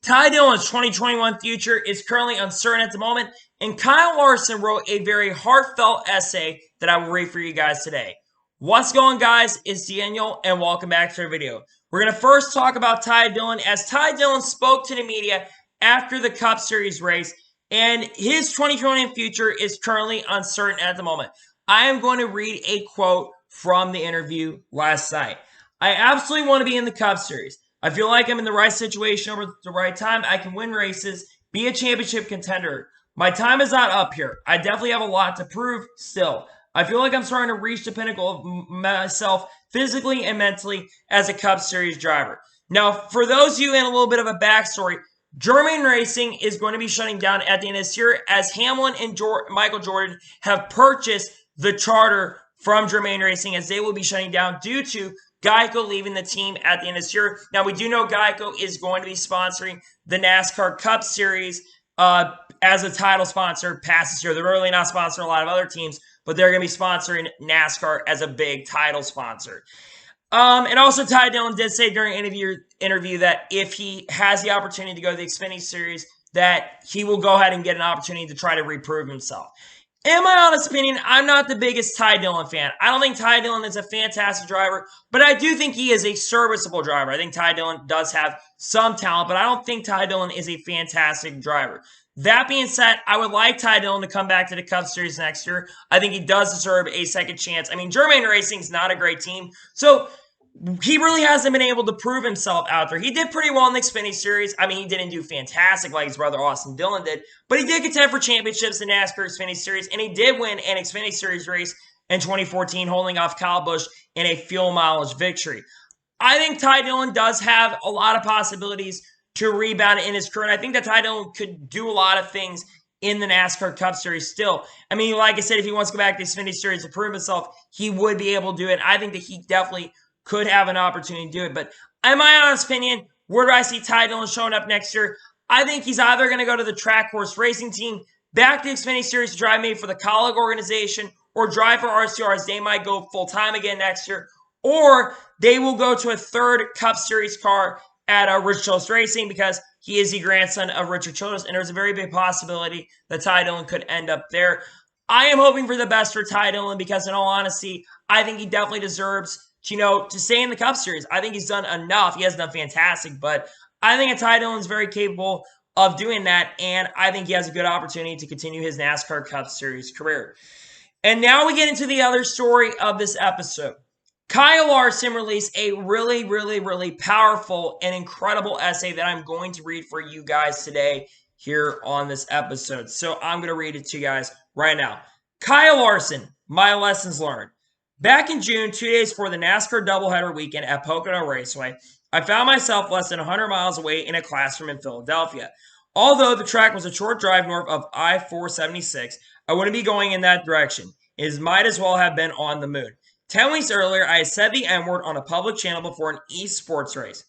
Ty Dillon's 2021 future is currently uncertain at the moment, and Kyle Larson wrote a very heartfelt essay that I will read for you guys today. What's going, guys? It's Daniel, and welcome back to our video. We're going to first talk about Ty Dillon, as Ty Dillon spoke to the media after the Cup Series race, and his 2021 future is currently uncertain at the moment. I am going to read a quote from the interview last night. I absolutely want to be in the Cup Series. I feel like I'm in the right situation over the right time. I can win races, be a championship contender. My time is not up here. I definitely have a lot to prove still. I feel like I'm starting to reach the pinnacle of myself physically and mentally as a Cup Series driver. Now, for those of you in a little bit of a backstory, German Racing is going to be shutting down at the end of this year as Hamlin and Michael Jordan have purchased the charter from German Racing, as they will be shutting down due to Geico leaving the team at the end of this year. Now, we do know Geico is going to be sponsoring the NASCAR Cup Series as a title sponsor past this year. They're really not sponsoring a lot of other teams, but they're going to be sponsoring NASCAR as a big title sponsor. And also, Ty Dillon did say during an interview that if he has the opportunity to go to the Xfinity Series, that he will go ahead and get an opportunity to try to reprove himself. In my honest opinion, I'm not the biggest Ty Dillon fan. I don't think Ty Dillon is a fantastic driver, but I do think he is a serviceable driver. I think Ty Dillon does have some talent, but I don't think Ty Dillon is a fantastic driver. That being said, I would like Ty Dillon to come back to the Cup Series next year. I think he does deserve a second chance. I mean, German Racing is not a great team, so he really hasn't been able to prove himself out there. He did pretty well in the Xfinity Series. I mean, he didn't do fantastic like his brother Austin Dillon did, but he did contend for championships in NASCAR Xfinity Series, and he did win an Xfinity Series race in 2014, holding off Kyle Busch in a fuel mileage victory. I think Ty Dillon does have a lot of possibilities to rebound in his career, and I think that Ty Dillon could do a lot of things in the NASCAR Cup Series still. I mean, like I said, if he wants to go back to the Xfinity Series to prove himself, he would be able to do it. I think that he definitely could have an opportunity to do it. But in my honest opinion, where do I see Ty Dillon showing up next year? I think he's either going to go to the track horse racing team, back to the Xfinity Series to drive maybe for the Colleague organization, or drive for RCRs. They might go full-time again next year, or they will go to a third Cup Series car at Rich Childress Racing, because he is the grandson of Richard Childress, and there's a very big possibility that Ty Dillon could end up there. I am hoping for the best for Ty Dillon, because in all honesty, I think he definitely deserves to stay in the Cup Series. I think he's done enough. He hasn't done fantastic, but I think Ty Dillon is very capable of doing that, and I think he has a good opportunity to continue his NASCAR Cup Series career. And now we get into the other story of this episode. Kyle Larson released a really powerful and incredible essay that I'm going to read for you guys today here on this episode. So I'm going to read it to you guys right now. Kyle Larson, my lessons learned. Back in June, 2 days before the NASCAR doubleheader weekend at Pocono Raceway, I found myself less than 100 miles away in a classroom in Philadelphia. Although the track was a short drive north of I-476, I wouldn't be going in that direction. It might as well have been on the moon. 10 weeks earlier, I had said the N-word on a public channel before an esports race.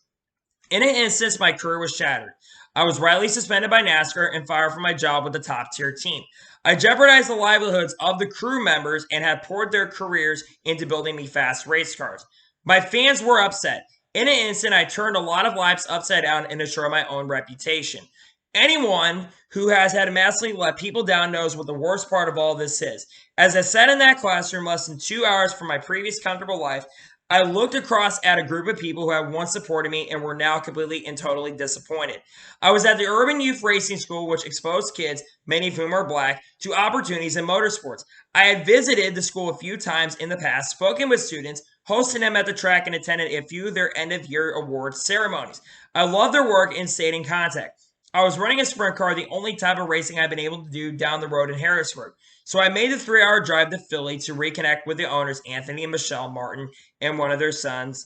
In an instant, my career was shattered. I was rightly suspended by NASCAR and fired from my job with the top-tier team. I jeopardized the livelihoods of the crew members and had poured their careers into building me fast race cars. My fans were upset. In an instant, I turned a lot of lives upside down and destroyed my own reputation. Anyone who has had massively let people down knows what the worst part of all this is. As I sat in that classroom less than 2 hours from my previous comfortable life, I looked across at a group of people who had once supported me and were now completely and totally disappointed. I was at the Urban Youth Racing School, which exposed kids, many of whom are black, to opportunities in motorsports. I had visited the school a few times in the past, spoken with students, hosted them at the track, and attended a few of their end-of-year awards ceremonies. I love their work and stayed in contact. I was running a sprint car, the only type of racing I've been able to do down the road in Harrisburg. So I made the 3-hour drive to Philly to reconnect with the owners, Anthony and Michelle Martin, and one of their students,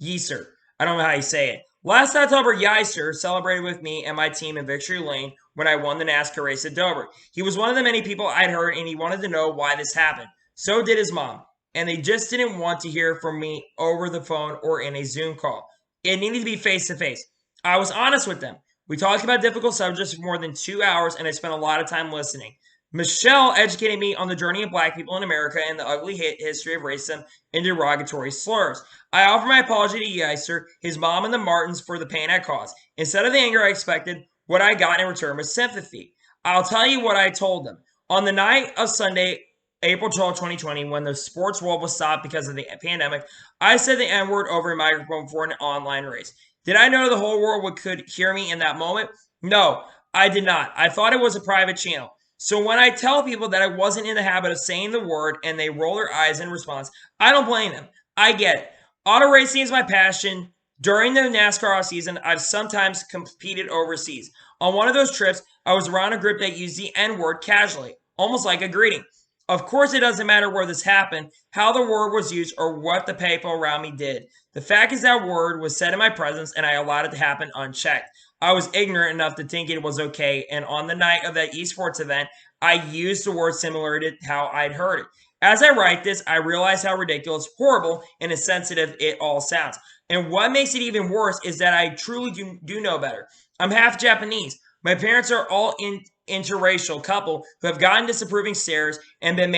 Yeaser. I don't know how you say it. Last October, Yeaser celebrated with me and my team in Victory Lane when I won the NASCAR race at Dover. He was one of the many people I'd heard, and he wanted to know why this happened. So did his mom. And they just didn't want to hear from me over the phone or in a Zoom call. It needed to be face-to-face. I was honest with them. We talked about difficult subjects for more than 2 hours, and I spent a lot of time listening. Michelle educated me on the journey of black people in America and the ugly history of racism and derogatory slurs. I offer my apology to Yeister, his mom, and the Martins for the pain I caused. Instead of the anger I expected, what I got in return was sympathy. I'll tell you what I told them. On the night of Sunday, April 12, 2020, when the sports world was stopped because of the pandemic, I said the N word over a microphone for an online race. Did I know the whole world could hear me in that moment? No, I did not. I thought it was a private channel. So when I tell people that I wasn't in the habit of saying the word and they roll their eyes in response, I don't blame them. I get it. Auto racing is my passion. During the NASCAR off season, I've sometimes competed overseas. On one of those trips, I was around a group that used the N word casually, almost like a greeting. Of course, it doesn't matter where this happened, how the word was used, or what the people around me did. The fact is that word was said in my presence and I allowed it to happen unchecked. I was ignorant enough to think it was okay, and on the night of that esports event, I used the word similar to how I'd heard it. As I write this, I realize how ridiculous, horrible, and insensitive it all sounds. And what makes it even worse is that I truly do know better. I'm half Japanese. My parents are all interracial couple who have gotten disapproving stares and been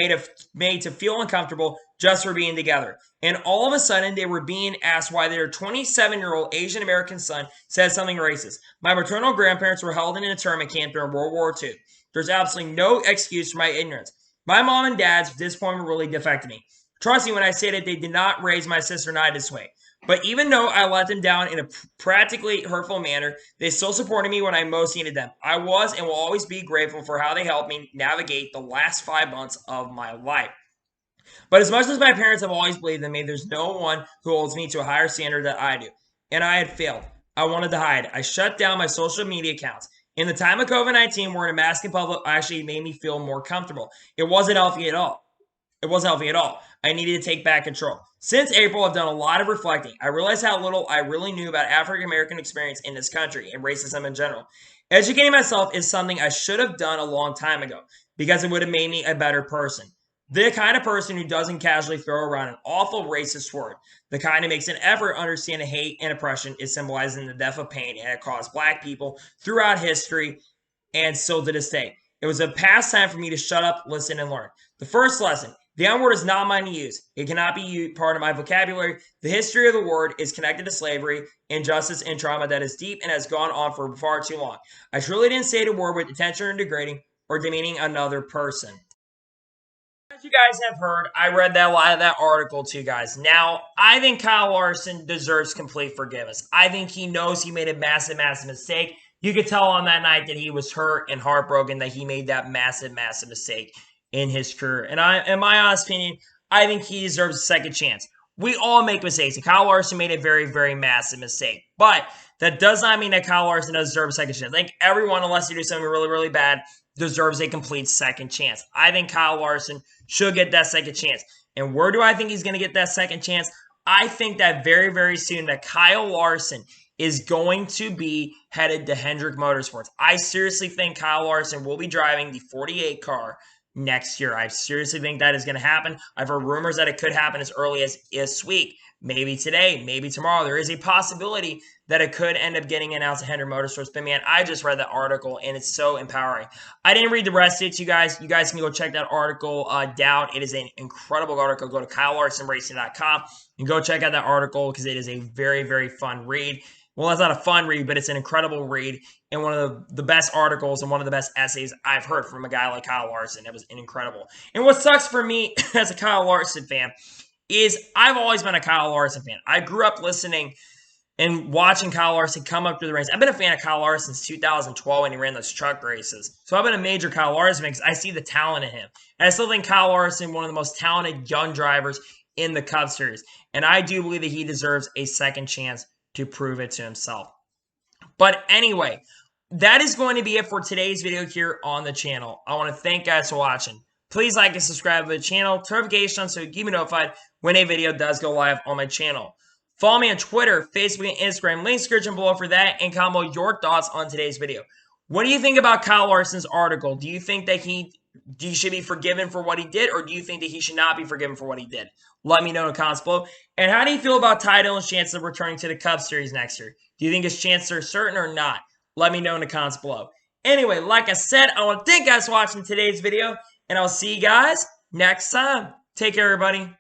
made to feel uncomfortable just for being together. And all of a sudden, they were being asked why their 27-year-old Asian American son said something racist. My maternal grandparents were held in an internment camp during World War II. There's absolutely no excuse for my ignorance. My mom and dad's disappointment really affected me. Trust me when I say that they did not raise my sister and I this way. But even though I let them down in a practically hurtful manner, they still supported me when I most needed them. I was and will always be grateful for how they helped me navigate the last 5 months of my life. But as much as my parents have always believed in me, there's no one who holds me to a higher standard than I do. And I had failed. I wanted to hide. I shut down my social media accounts. In the time of COVID-19, wearing a mask in public actually made me feel more comfortable. It wasn't healthy at all. It wasn't healthy at all. I needed to take back control. Since April, I've done a lot of reflecting. I realized how little I really knew about African American experience in this country and racism in general. Educating myself is something I should have done a long time ago because it would have made me a better person. The kind of person who doesn't casually throw around an awful racist word. The kind who makes an effort to understand hate and oppression is symbolized in the death of pain and it caused black people throughout history and still to this day. It was a past time for me to shut up, listen, and learn. The first lesson, the N word is not mine to use. It cannot be part of my vocabulary. The history of the word is connected to slavery, injustice, and trauma that is deep and has gone on for far too long. I truly didn't say the word with intention or degrading or demeaning another person. As you guys have heard, I read a lot of that article to you guys. Now, I think Kyle Larson deserves complete forgiveness. I think he knows he made a massive, massive mistake. You could tell on that night that he was hurt and heartbroken that he made that massive, massive mistake in his career. And in my honest opinion, I think he deserves a second chance. We all make mistakes, and Kyle Larson made a very, very massive mistake. But that does not mean that Kyle Larson doesn't deserve a second chance. I think everyone, unless you do something really, really bad, deserves a complete second chance. I think Kyle Larson should get that second chance. And where do I think he's going to get that second chance? I think that very, very soon that Kyle Larson is going to be headed to Hendrick Motorsports. I seriously think Kyle Larson will be driving the 48 car next year. I seriously think that is going to happen. I've heard rumors that it could happen as early as this week. Maybe today, maybe tomorrow. There is a possibility that it could end up getting announced at Hendrick Motorsports. But man, I just read that article and it's so empowering. I didn't read the rest of it, you guys. You guys can go check that article down. It is an incredible article. Go to KyleLarsonRacing.com and go check out that article because it is a very, very fun read. Well, it's not a fun read, but it's an incredible read and one of the best articles and one of the best essays I've heard from a guy like Kyle Larson. It was incredible. And what sucks for me as a Kyle Larson fan is I've always been a Kyle Larson fan. I grew up listening and watching Kyle Larson come up through the ranks. I've been a fan of Kyle Larson since 2012 when he ran those truck races. So I've been a major Kyle Larson fan because I see the talent in him. And I still think Kyle Larson, one of the most talented young drivers in the Cup Series. And I do believe that he deserves a second chance to prove it to himself. But anyway, that is going to be it for today's video here on the channel. I want to thank you guys for watching. Please like and subscribe to the channel, turn notifications on so you keep me notified when a video does go live on my channel. Follow me on Twitter, Facebook, and Instagram. Links description below for that, and comment your thoughts on today's video. What do you think about Kyle Larson's article? Do you think that he should be forgiven for what he did, or do you think that he should not be forgiven for what he did? Let me know in the comments below. And how do you feel about Ty Dillon's chances of returning to the Cup Series next year? Do you think his chances are certain or not? Let me know in the comments below. Anyway, like I said, I want to thank you guys for watching today's video, and I'll see you guys next time. Take care, everybody.